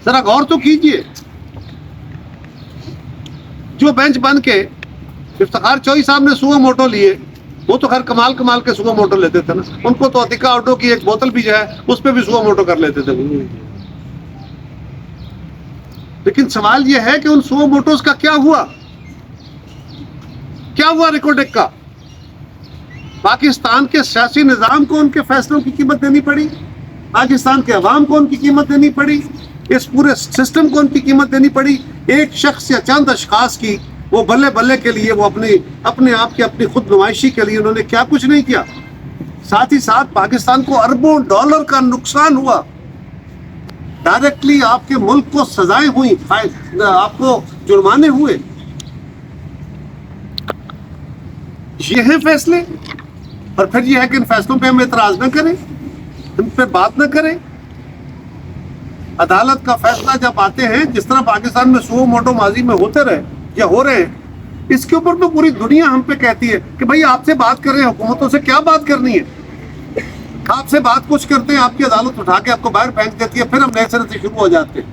ذرا غور تو کیجئے. جو بینچ بن کے افتخار چوئی صاحب نے سوو موٹو لیے، وہ تو خیر کمال کے سوو موٹو لیتے تھے نا. ان کو تو عتیقہ آٹو کی ایک بوتل بھی جو ہے اس پہ بھی سوو موٹو کر لیتے تھے. لیکن سوال یہ ہے کہ ان سوو موٹوز کا کیا ہوا ریکوڈک کا؟ پاکستان کے سیاسی نظام کو ان کے فیصلوں کی قیمت دینی پڑی، پاکستان کے عوام کو ان کی قیمت دینی پڑی، اس پورے سسٹم کو ان کی قیمت دینی پڑی. ایک شخص یا چند اشخاص کی وہ بلے بلے کے لیے، وہ اپنے آپ کی اپنی خود نمائشی کے لیے انہوں نے کیا کچھ نہیں کیا. ساتھ ہی ساتھ پاکستان کو اربوں ڈالر کا نقصان ہوا. ڈائریکٹلی آپ کے ملک کو سزائیں ہوئی، آپ کو جرمانے ہوئے. یہ ہیں فیصلے. اور پھر یہ ہے کہ ان فیصلوں پہ ہم اعتراض نہ کریں، ان پہ بات نہ کریں. عدالت کا فیصلہ جب آتے ہیں، جس طرح پاکستان میں سوو موٹو ماضی میں ہوتے رہے یا ہو رہے ہیں، اس کے اوپر تو پوری دنیا ہم پہ کہتی ہے کہ بھائی آپ سے بات کر رہے ہیں، حکومتوں سے کیا بات کرنی ہے؟ آپ سے بات کچھ کرتے ہیں، آپ کی عدالت اٹھا کے آپ کو باہر پھینک دیتی ہے، پھر ہم نئے سرے سے شروع ہو جاتے ہیں.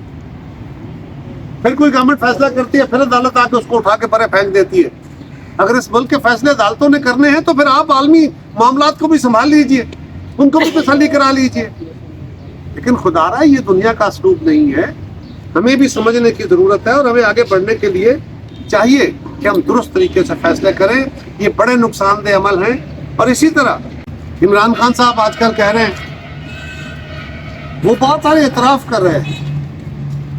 پھر کوئی گورنمنٹ فیصلہ کرتی ہے، پھر عدالت آ کے اس کو اٹھا کے پرے پھینک دیتی ہے. اگر اس ملک کے فیصلے عدالتوں نے کرنے ہیں تو پھر آپ عالمی معاملات کو بھی سنبھال لیجئے، ان کو بھی تسلی کرا لیجئے. لیکن خدا رہا یہ دنیا کا اسلوب نہیں ہے. ہمیں بھی سمجھنے کی ضرورت ہے، اور ہمیں آگے بڑھنے کے لیے چاہیے کہ ہم درست طریقے سے فیصلے کریں. یہ بڑے نقصان دہ عمل ہیں. اور اسی طرح عمران خان صاحب آج کل کہہ رہے ہیں، وہ بہت سارے اعتراف کر رہے ہیں.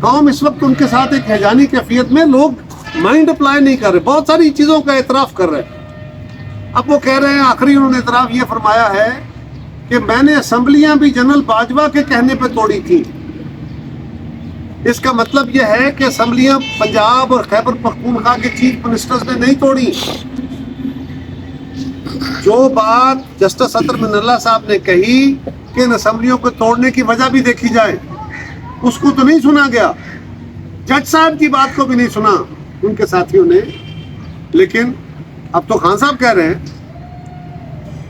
قوم اس وقت ان کے ساتھ ایک ہیجانی کیفیت میں، لوگ مائنڈ اپلائی نہیں کر رہے، بہت ساری چیزوں کا اعتراف کر رہے ہیں. اب وہ کہہ رہے ہیں، آخری انہوں نے اعتراف یہ فرمایا ہے کہ میں نے اسمبلیاں بھی جنرل باجوہ کے کہنے پہ توڑی تھی. اس کا مطلب یہ ہے کہ اسمبلیاں پنجاب اور خیبر پختونخوا کے چیف منسٹرز نے نہیں توڑی. جو بات جسٹس اطہر من اللہ صاحب نے کہی کہ ان اسمبلیوں کو توڑنے کی وجہ بھی دیکھی جائے، اس کو تو نہیں سنا گیا. جج صاحب کی بات کو بھی نہیں سنا ان کے ساتھیوں نے. لیکن اب تو خان صاحب کہہ رہے ہیں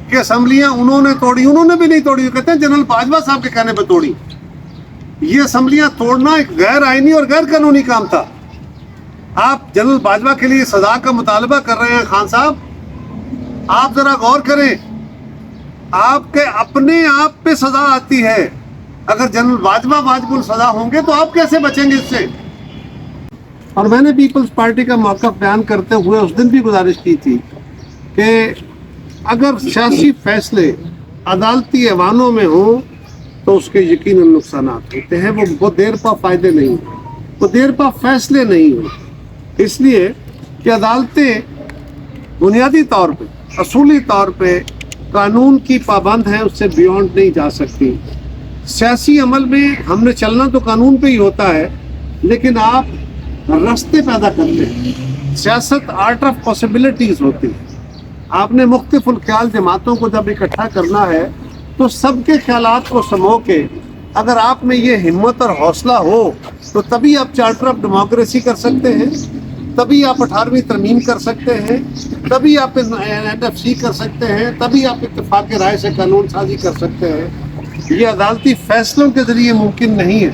کہ اسمبلیاں انہوں نے توڑی، انہوں نے بھی نہیں توڑی. کہتے ہیں جنرل باجوہ صاحب کے کہنے پہ توڑی. یہ اسمبلیاں توڑنا ایک غیر آئینی اور غیر قانونی کام تھا. آپ جنرل باجوہ کے لیے سزا کا مطالبہ کر رہے ہیں. خان صاحب آپ ذرا غور کریں، آپ کے اپنے آپ پہ سزا آتی ہے. اگر جنرل باجوہ واجب السزا ہوں گے تو آپ کیسے بچیں گے اس سے؟ اور میں نے پیپلز پارٹی کا موقف بیان کرتے ہوئے اس دن بھی گزارش کی تھی کہ اگر سیاسی فیصلے عدالتی ایوانوں میں ہوں تو اس کے یقیناً نقصانات ہوتے ہیں. وہ دیر پا فائدے نہیں، وہ دیر پا فیصلے نہیں ہوتے. اس لیے کہ عدالتیں بنیادی طور پہ، اصولی طور پہ قانون کی پابند ہیں، اس سے بیونڈ نہیں جا سکتی. سیاسی عمل میں ہم نے چلنا تو قانون پہ ہی ہوتا ہے، لیکن آپ راستے پیدا کرتے ہیں. سیاست آرٹ آف پاسبلٹیز ہوتی ہے. آپ نے مختلف الخیال جماعتوں کو جب اکٹھا کرنا ہے تو سب کے خیالات کو سمو کے، اگر آپ میں یہ ہمت اور حوصلہ ہو تو تبھی آپ چارٹر آف ڈیموکریسی کر سکتے ہیں، تبھی آپ 18ویں ترمیم کر سکتے ہیں، تبھی آپ NFC کر سکتے ہیں، تبھی آپ اتفاق رائے سے قانون سازی کر سکتے ہیں. یہ عدالتی فیصلوں کے ذریعے ممکن نہیں ہے.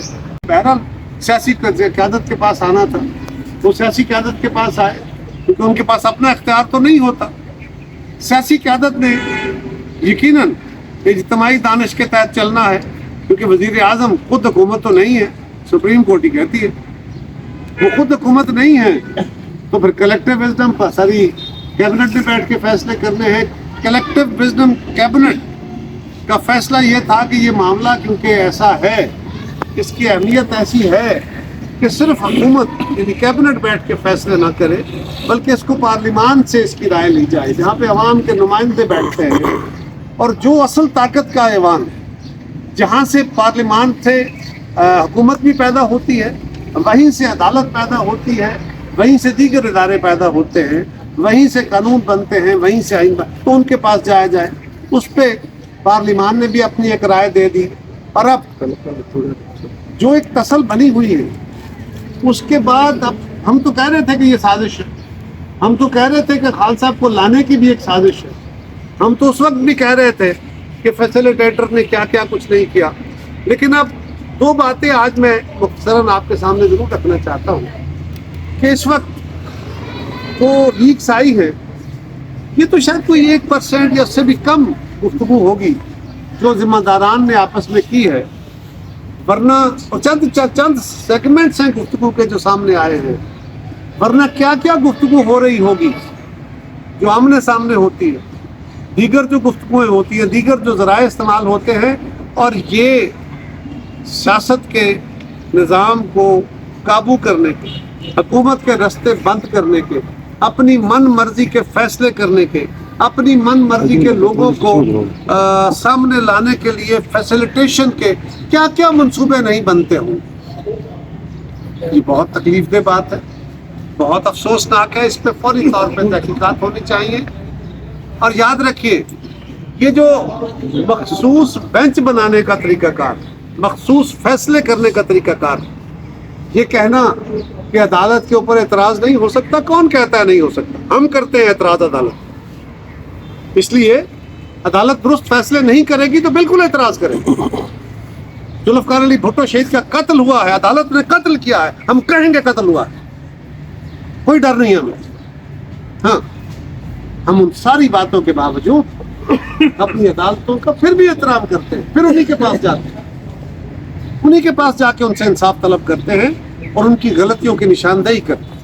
بہرحال سیاسی قیادت کے پاس آنا تھا، وہ سیاسی قیادت کے پاس آئے کیونکہ ان کے پاس اپنا اختیار تو نہیں ہوتا. سیاسی قیادت نے یقیناً اجتماعی دانش کے تحت چلنا ہے، کیونکہ وزیر اعظم خود حکومت تو نہیں ہے، سپریم کورٹ ہی کہتی ہے. وہ خود حکومت نہیں ہے تو پھر کلیکٹیو وزڈم پر ساری کیبنٹ میں بیٹھ کے فیصلے کرنے ہیں. کلیکٹیو وزڈم کیبنٹ کا فیصلہ یہ تھا کہ یہ معاملہ کیونکہ ایسا ہے، اس کی اہمیت ایسی ہے کہ صرف حکومت یعنی کیبنٹ بیٹھ کے فیصلے نہ کرے، بلکہ اس کو پارلیمان سے اس کی رائے لی جائے، جہاں پہ عوام کے نمائندے بیٹھتے ہیں. اور جو اصل طاقت کا ایوان، جہاں سے پارلیمان سے حکومت بھی پیدا ہوتی ہے، وہیں سے عدالت پیدا ہوتی ہے، وہیں سے دیگر ادارے پیدا ہوتے ہیں، وہیں سے قانون بنتے ہیں، وہیں سے آئین تو ان کے پاس جایا جائے. اس پہ پارلیمان نے بھی اپنی ایک رائے دے دی. اور اب جو ایک تسل بنی ہوئی ہے، اس کے بعد اب ہم تو کہہ رہے تھے کہ یہ سازش ہے، ہم تو کہہ رہے تھے کہ خان صاحب کو لانے کی بھی ایک سازش ہے. ہم تو اس وقت بھی کہہ رہے تھے کہ فیسیلیٹیٹر نے کیا کیا کچھ نہیں کیا. لیکن اب دو باتیں آج میں مختصراً آپ کے سامنے ضرور رکھنا چاہتا ہوں کہ اس وقت جو لیکس آئی ہیں یہ تو شاید کوئی 1% یا اس سے بھی کم گفتگو ہوگی جو ذمہ داران نے آپس میں کی ہے، ورنہ چند سیگمنٹس ہیں گفتگو کے جو سامنے آئے ہیں، ورنہ کیا کیا گفتگو ہو رہی ہوگی جو آمنے سامنے ہوتی ہے، دیگر جو گفتگویں ہوتی ہیں، دیگر جو ذرائع استعمال ہوتے ہیں، اور یہ سیاست کے نظام کو قابو کرنے کے، حکومت کے رستے بند کرنے کے، اپنی من مرضی کے فیصلے کرنے کے، اپنی من مرضی کے لوگوں کو سامنے لانے کے لیے فیسیلیٹیشن کے کیا کیا منصوبے نہیں بنتے ہوں۔ یہ بہت تکلیف دہ بات ہے، بہت افسوسناک ہے، اس پہ فوری طور پہ تحقیقات ہونی چاہیے۔ اور یاد رکھیے یہ جو مخصوص بینچ بنانے کا طریقہ کار، مخصوص فیصلے کرنے کا طریقہ کار، یہ کہنا کہ عدالت کے اوپر اعتراض نہیں ہو سکتا، کون کہتا ہے نہیں ہو سکتا؟ ہم کرتے ہیں اعتراض عدالت، اس لیے عدالت درست فیصلے نہیں کرے گی تو بالکل اعتراض کرے گی۔ ذوالفقار علی بھٹو شہید کا قتل ہوا ہے، عدالت نے قتل کیا ہے، ہم کہیں گے قتل ہوا ہے، کوئی ڈر نہیں ہمیں۔ ہاں، ہم ان ساری باتوں کے باوجود اپنی عدالتوں کا پھر بھی احترام کرتے ہیں، پھر انہی کے پاس جاتے ہیں، انہی کے پاس جا کے ان سے انصاف طلب کرتے ہیں اور ان کی غلطیوں کی نشاندہی کرتے ہیں۔